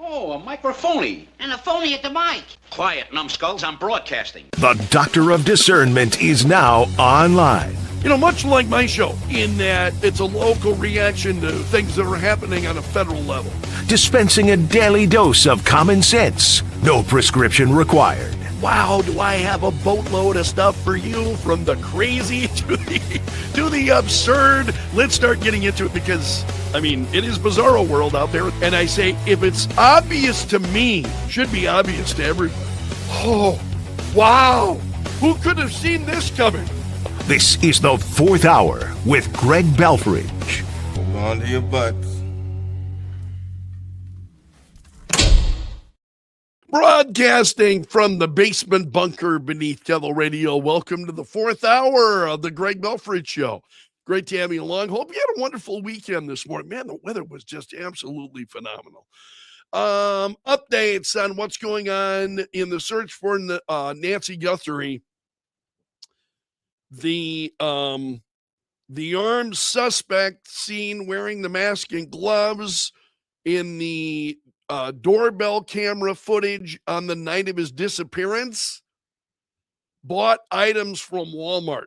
Oh, a microphony. And a phony at the mic. Quiet, numbskulls, I'm broadcasting. The Doctor of Discernment is now online. You know, much like my show, in that it's a local reaction to things that are happening on a federal level. Dispensing a daily dose of common sense. No prescription required. Wow, do I have a boatload of stuff for you, from the crazy to the absurd. Let's start getting into it because, I mean, it is bizarro world out there. And I say, if it's obvious to me, should be obvious to everybody. Oh, wow. Who could have seen this coming? This is the Fourth Hour with Greg Belfrage. Hold on to your butts. Broadcasting from the basement bunker beneath KELO Radio. Welcome to the Fourth Hour of the Greg Belfrage Show. Great to have you along. Hope you had a wonderful weekend this morning. Man, the weather was just absolutely phenomenal. Updates on what's going on in the search for Nancy Guthrie. The armed suspect seen wearing the mask and gloves in the doorbell camera footage on the night of his disappearance bought items from Walmart.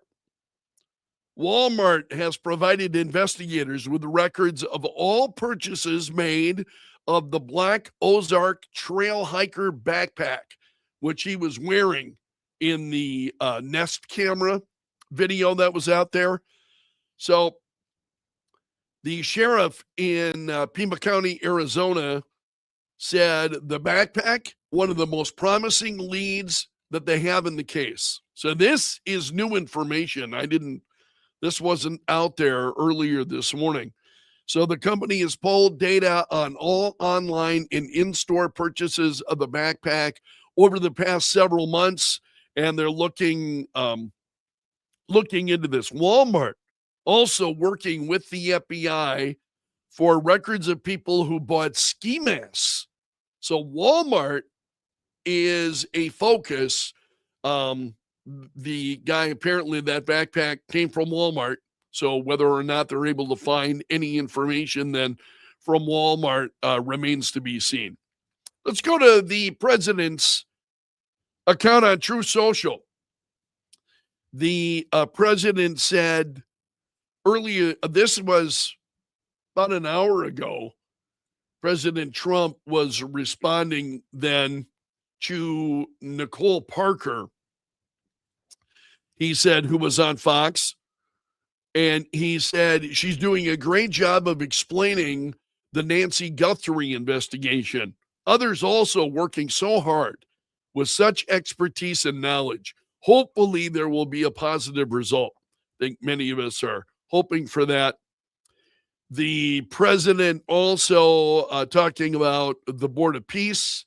Walmart has provided investigators with records of all purchases made of the black Ozark Trail Hiker backpack, which he was wearing in the Nest camera video that was out there. So the sheriff in Pima County, Arizona, said the backpack, one of the most promising leads that they have in the case. So this is new information. This wasn't out there earlier this morning. So the company has pulled data on all online and in-store purchases of the backpack over the past several months, and they're looking into this. Walmart also working with the FBI for records of people who bought ski masks. So Walmart is a focus. The guy, apparently that backpack came from Walmart. So whether or not they're able to find any information then from Walmart remains to be seen. Let's go to the president's account on True Social. The president said earlier, this was about an hour ago, President Trump was responding then to Nicole Parker, he said, who was on Fox, and he said she's doing a great job of explaining the Nancy Guthrie investigation. Others also working so hard with such expertise and knowledge. Hopefully there will be a positive result. I think many of us are hoping for that. The president also talking about the Board of Peace.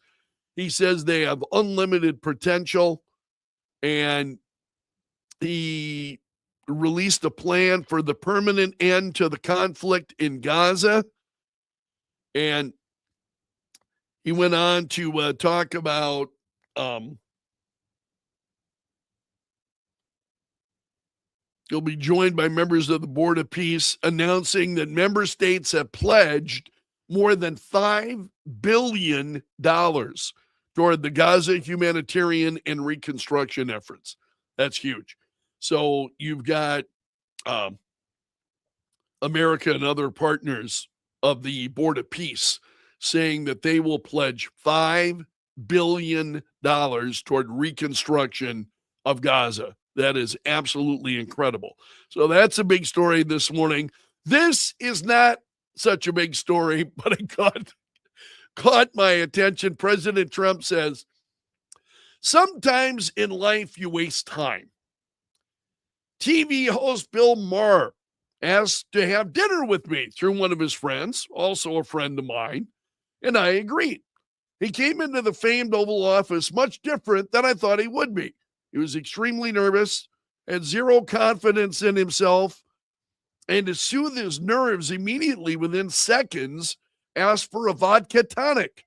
He says they have unlimited potential, and he released a plan for the permanent end to the conflict in Gaza. And he went on to talk about he'll be joined by members of the Board of Peace, announcing that member states have pledged more than $5 billion toward the Gaza humanitarian and reconstruction efforts. That's huge. So you've got America and other partners of the Board of Peace saying that they will pledge $5 billion toward reconstruction of Gaza. That is absolutely incredible. So that's a big story this morning. This is not such a big story, but it caught my attention. President Trump says, sometimes in life you waste time. TV host Bill Maher asked to have dinner with me through one of his friends, also a friend of mine, and I agreed. He came into the famed Oval Office much different than I thought he would be. He was extremely nervous, had zero confidence in himself, and to soothe his nerves immediately within seconds, asked for a vodka tonic.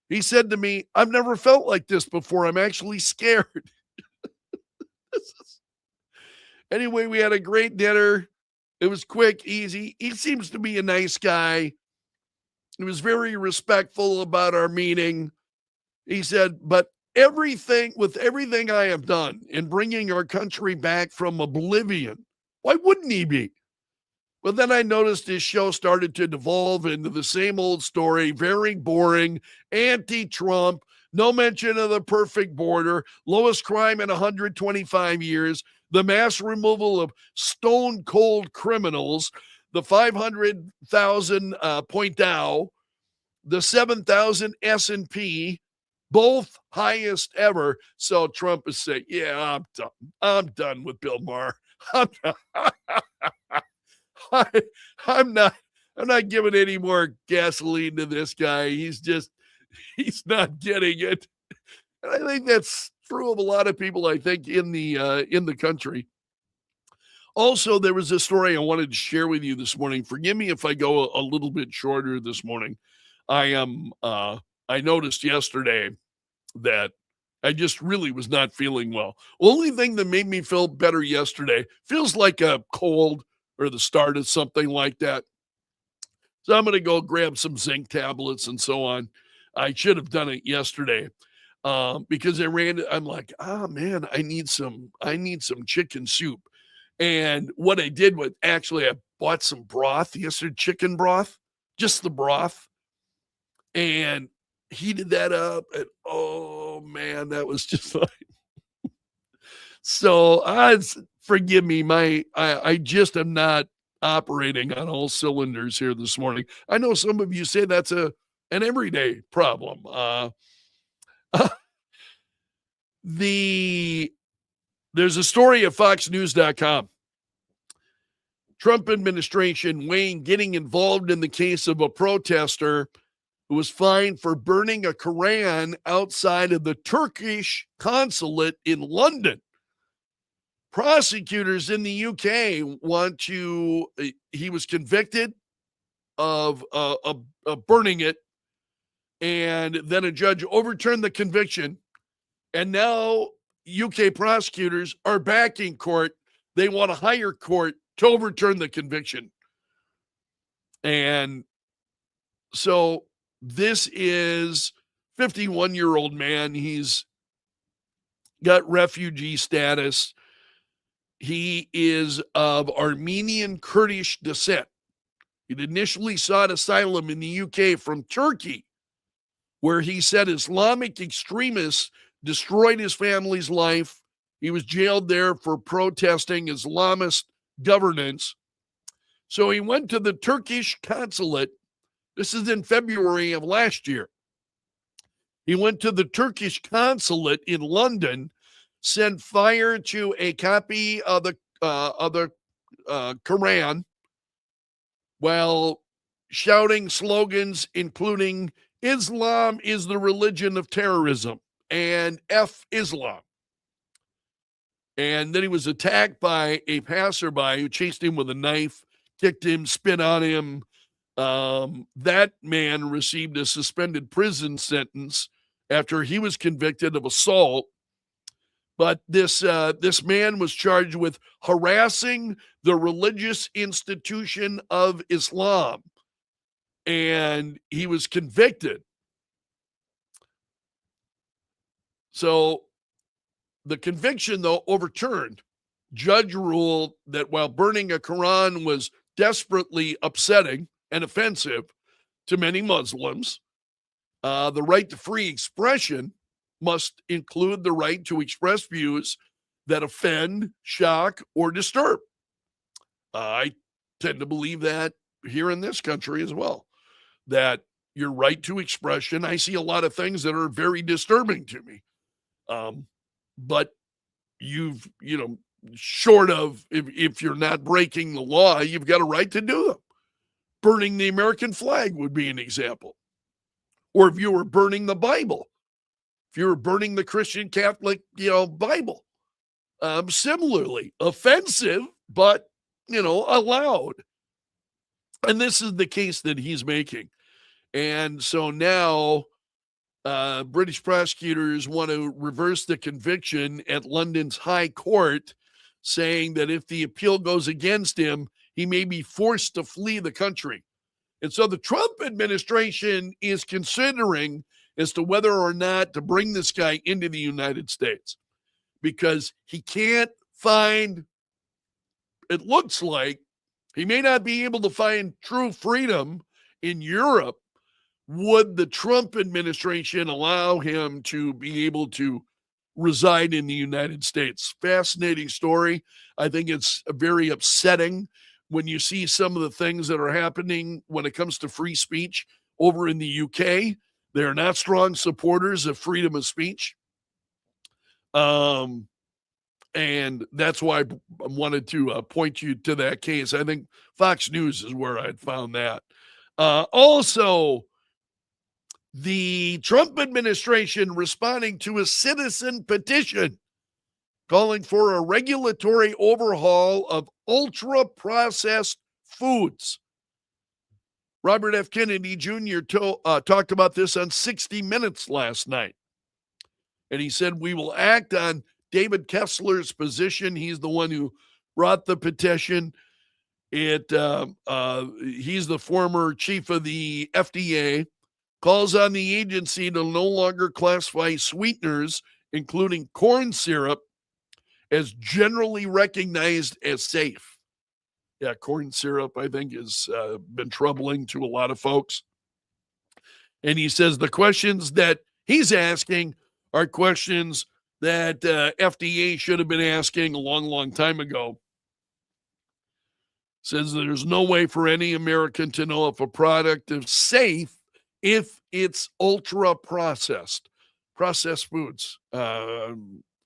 He said to me, I've never felt like this before. I'm actually scared. Anyway, we had a great dinner. It was quick, easy. He seems to be a nice guy. He was very respectful about our meeting. He said, but everything I have done in bringing our country back from oblivion, why wouldn't he be? But then I noticed his show started to devolve into the same old story, very boring, anti-Trump, no mention of the perfect border, lowest crime in 125 years, the mass removal of stone cold criminals, the 500,000 point Dow, the 7,000 S&P, both highest ever. So Trump is saying, yeah, I'm done. I'm done with Bill Maher. I'm not giving any more gasoline to this guy. He's not getting it. And I think that's true of a lot of people, I think, in the country. Also, there was a story I wanted to share with you this morning. Forgive me if I go a little bit shorter this morning. I noticed yesterday that I just really was not feeling well. Only thing that made me feel better yesterday feels like a cold or the start of something like that. So I'm going to go grab some zinc tablets and so on. I should have done it yesterday because I'm like, man, I need some chicken soup. And what I did was actually I bought some broth yesterday, chicken broth, just the broth, and heated that up. And oh man, that was just like, so forgive me, I just am not operating on all cylinders here this morning. I know some of you say that's an everyday problem. There's a story at foxnews.com. Trump administration weighing getting involved in the case of a protester who was fined for burning a Quran outside of the Turkish consulate in London. Prosecutors in the UK he was convicted of burning it, and then a judge overturned the conviction, and now UK prosecutors are back in court. They want a higher court to overturn the conviction. And so this is 51-year-old man. He's got refugee status. He is of Armenian Kurdish descent. He'd initially sought asylum in the UK from Turkey, where he said Islamic extremists destroyed his family's life. He was jailed there for protesting Islamist governance. So he went to the Turkish consulate. This is in February of last year. He went to the Turkish consulate in London, set fire to a copy of the Quran while shouting slogans including Islam is the religion of terrorism and F Islam. And then he was attacked by a passerby who chased him with a knife, kicked him, spit on him. That man received a suspended prison sentence after he was convicted of assault. But this man was charged with harassing the religious institution of Islam, and he was convicted. So the conviction, though, overturned. Judge ruled that while burning a Quran was desperately upsetting and offensive to many Muslims, the right to free expression must include the right to express views that offend, shock, or disturb. I tend to believe that here in this country as well, that your right to expression, I see a lot of things that are very disturbing to me. But short of if you're not breaking the law, you've got a right to do them. Burning the American flag would be an example. Or if you were burning the Bible, if you were burning the Christian Catholic, Bible, similarly offensive, but, allowed. And this is the case that he's making. And so now British prosecutors want to reverse the conviction at London's High Court, saying that if the appeal goes against him, he may be forced to flee the country. And so the Trump administration is considering as to whether or not to bring this guy into the United States because he can't find, it looks like he may not be able to find true freedom in Europe. Would the Trump administration allow him to be able to reside in the United States? Fascinating story. I think it's very upsetting when you see some of the things that are happening when it comes to free speech over in the UK. They're not strong supporters of freedom of speech. And that's why I wanted to point you to that case. I think Fox News is where I'd found that. Also, the Trump administration responding to a citizen petition calling for a regulatory overhaul of ultra-processed foods. Robert F. Kennedy Jr. talked about this on 60 Minutes last night. And he said, we will act on David Kessler's position. He's the one who brought the petition. He's the former chief of the FDA, calls on the agency to no longer classify sweeteners, including corn syrup, as generally recognized as safe. Yeah, corn syrup, I think, has been troubling to a lot of folks. And he says the questions that he's asking are questions that FDA should have been asking a long, long time ago. Says there's no way for any American to know if a product is safe if it's ultra-processed. Processed foods, I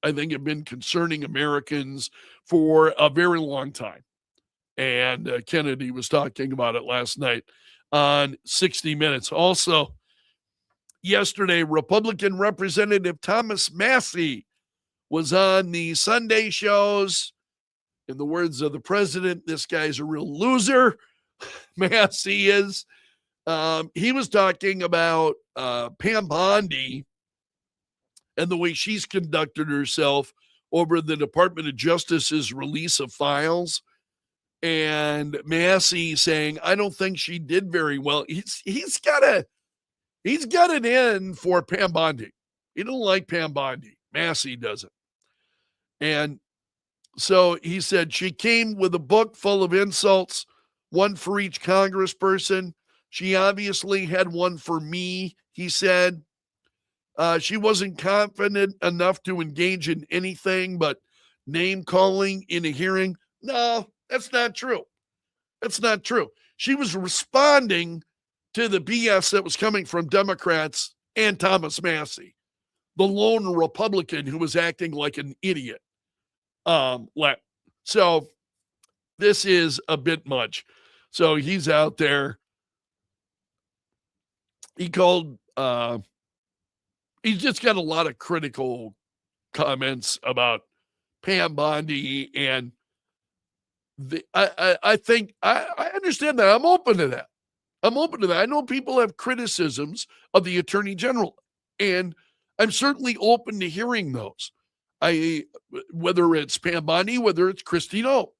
think, have been concerning Americans for a very long time. And Kennedy was talking about it last night on 60 Minutes. Also, yesterday, Republican Representative Thomas Massie was on the Sunday shows. In the words of the president, this guy's a real loser. Massie is. He was talking about Pam Bondi and the way she's conducted herself over the Department of Justice's release of files. And Massie saying, I don't think she did very well. He's got it in for Pam Bondi. He don't like Pam Bondi. Massie doesn't. And so he said she came with a book full of insults, one for each congressperson. She obviously had one for me, he said. She wasn't confident enough to engage in anything but name calling in a hearing. No, that's not true. That's not true. She was responding to the BS that was coming from Democrats and Thomas Massie, the lone Republican who was acting like an idiot. So this is a bit much. So he's out there. He called, he's just got a lot of critical comments about Pam Bondi. And I think I understand that. I'm open to that. I know people have criticisms of the Attorney General, and I'm certainly open to hearing those. Whether it's Pam Bondi, whether it's Christine O,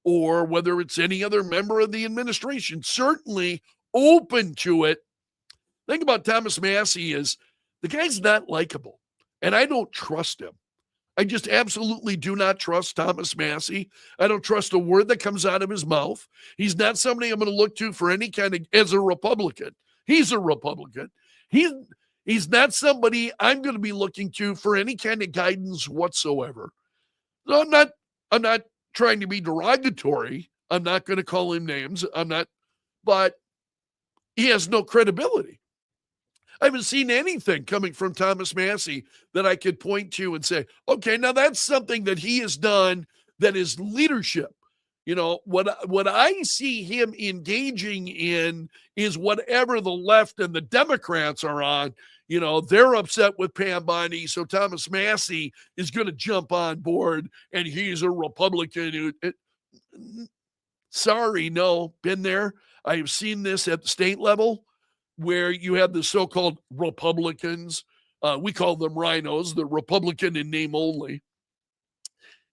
or whether it's any other member of the administration, certainly open to it. Thing about Thomas Massie is the guy's not likable, and I don't trust him. I just absolutely do not trust Thomas Massie. I don't trust a word that comes out of his mouth. He's not somebody I'm going to look to for any kind of, as a Republican. He's a Republican. He's not somebody I'm going to be looking to for any kind of guidance whatsoever. So I'm not trying to be derogatory. I'm not going to call him names. But he has no credibility. I haven't seen anything coming from Thomas Massie that I could point to and say, okay, now that's something that he has done that is leadership. You know, what I see him engaging in is whatever the left and the Democrats are on. You know, they're upset with Pam Bondi, so Thomas Massie is going to jump on board, and he's a Republican. Sorry, no, been there. I have seen this at the state level where you have the so-called Republicans. We call them rhinos, the Republican in name only.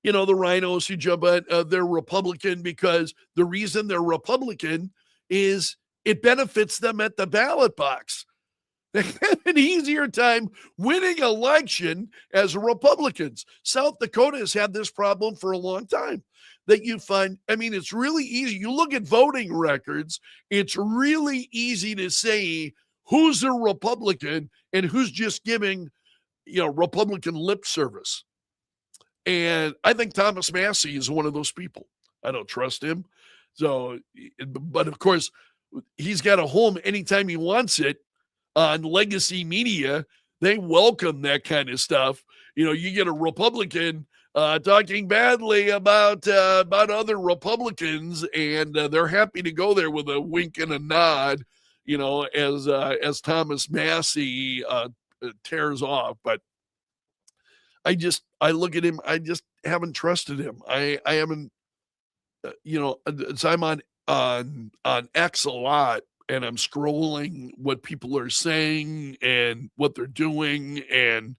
You know, the rhinos who jump at, they're Republican because the reason they're Republican is it benefits them at the ballot box. They have an easier time winning election as Republicans. South Dakota has had this problem for a long time. That you find, I mean, it's really easy. You look at voting records, it's really easy to say who's a Republican and who's just giving, Republican lip service. And I think Thomas Massey is one of those people. I don't trust him. So, but of course, he's got a home anytime he wants it on legacy media. They welcome that kind of stuff. You get a Republican talking badly about other Republicans, and they're happy to go there with a wink and a nod, as Thomas Massey tears off. But I look at him, I just haven't trusted him. I haven't, so I'm on X a lot, and I'm scrolling what people are saying and what they're doing, and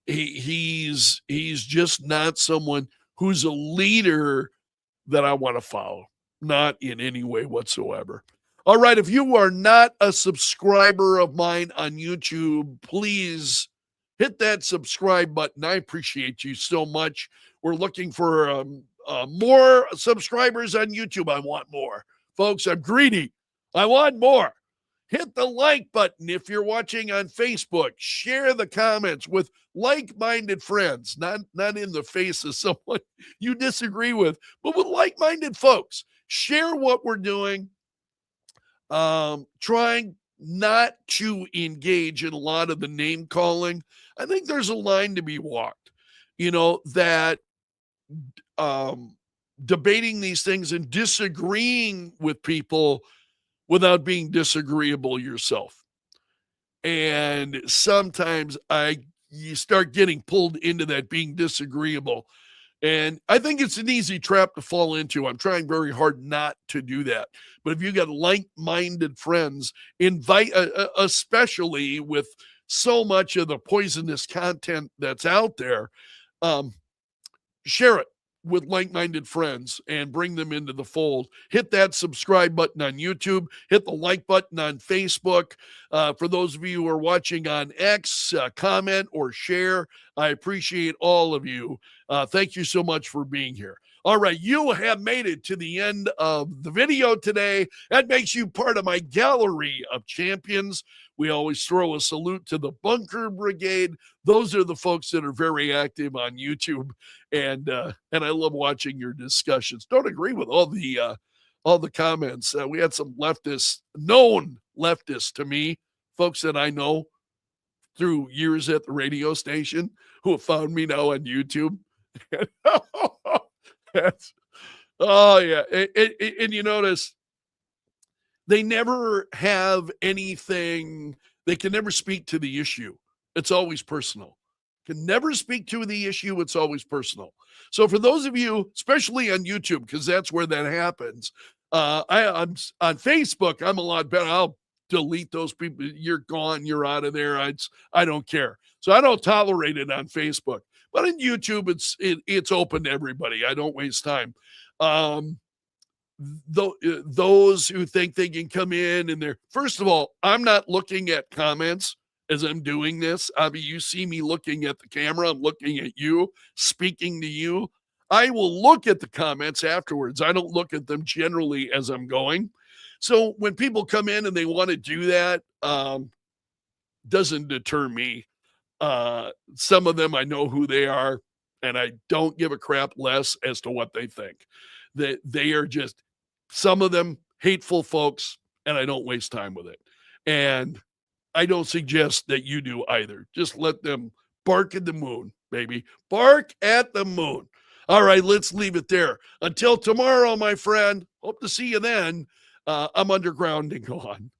he's just not someone who's a leader that I want to follow, not in any way whatsoever. All right, if you are not a subscriber of mine on YouTube, please hit that subscribe button. I appreciate you so much. We're looking for more subscribers on YouTube. I want more. Folks, I'm greedy. I want more. Hit the like button if you're watching on Facebook. Share the comments with like-minded friends, not in the face of someone you disagree with, but with like-minded folks. Share what we're doing. Trying not to engage in a lot of the name calling. I think there's a line to be walked, that debating these things and disagreeing with people without being disagreeable yourself. And sometimes you start getting pulled into that being disagreeable. And I think it's an easy trap to fall into. I'm trying very hard not to do that. But if you got like-minded friends, invite, especially with so much of the poisonous content that's out there, share it with like-minded friends and bring them into the fold. Hit that subscribe button on YouTube. Hit the like button on Facebook. For those of you who are watching on X, comment or share. I appreciate all of you. Thank you so much for being here. All right, you have made it to the end of the video today. That makes you part of my gallery of champions. We always throw a salute to the Bunker Brigade. Those are the folks that are very active on YouTube, and I love watching your discussions. Don't agree with all the comments. We had some known leftists to me, folks that I know through years at the radio station, who have found me now on YouTube. Oh yeah, and you notice they never have anything. They can never speak to the issue. It's always personal. Can never speak to the issue. It's always personal. So for those of you, especially on YouTube, because that's where that happens, I'm on Facebook. I'm a lot better. I'll delete those people. You're gone. You're out of there. I don't care. So I don't tolerate it on Facebook. But on YouTube, it's open to everybody. I don't waste time. Those who think they can come in and first of all, I'm not looking at comments as I'm doing this. I mean, you see me looking at the camera. I'm looking at you, speaking to you. I will look at the comments afterwards. I don't look at them generally as I'm going. So when people come in and they want to do that, doesn't deter me. Some of them, I know who they are, and I don't give a crap less as to what they think. That they are just, some of them, hateful folks, and I don't waste time with it. And I don't suggest that you do either. Just let them bark at the moon, baby. Bark at the moon. All right, let's leave it there. Until tomorrow, my friend. Hope to see you then. I'm underground and gone.